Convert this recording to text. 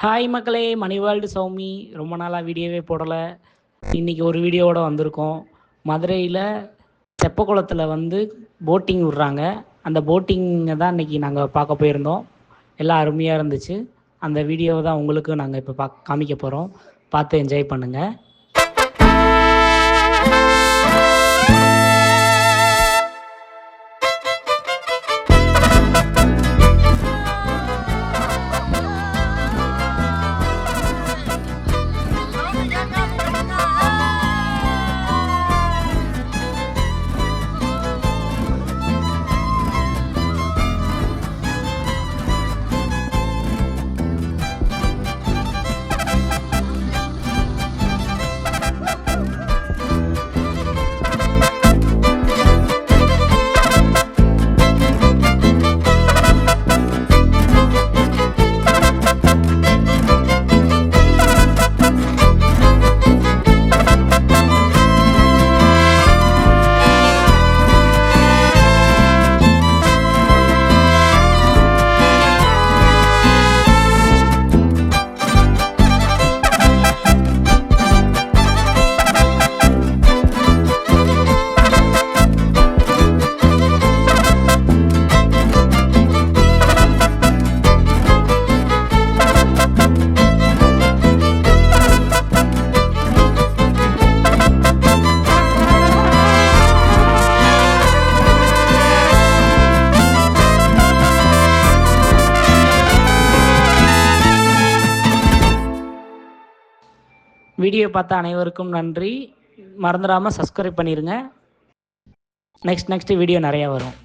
Hi மக்களே, மணி world Soumi. ரொம்ப நாளாக வீடியோவே போடலை. இன்றைக்கி ஒரு வீடியோவோட வந்திருக்கோம். மதுரையில் தெப்பக்குளத்தில் போட்டிங் விட்றாங்க. அந்த போட்டிங்கை தான் இன்றைக்கி நாங்கள் பார்க்க போயிருந்தோம். எல்லாம் அருமையாக இருந்துச்சு. அந்த வீடியோவை தான் உங்களுக்கு நாங்கள் இப்போ காமிக்க போகிறோம். பார்த்து என்ஜாய் பண்ணுங்கள். வீடியோ பார்த்த அனைவருக்கும் நன்றி. மறந்துடாமல் சப்ஸ்கிரைப் பண்ணிடுங்க. நெக்ஸ்ட் வீடியோ நிறையா வரும்.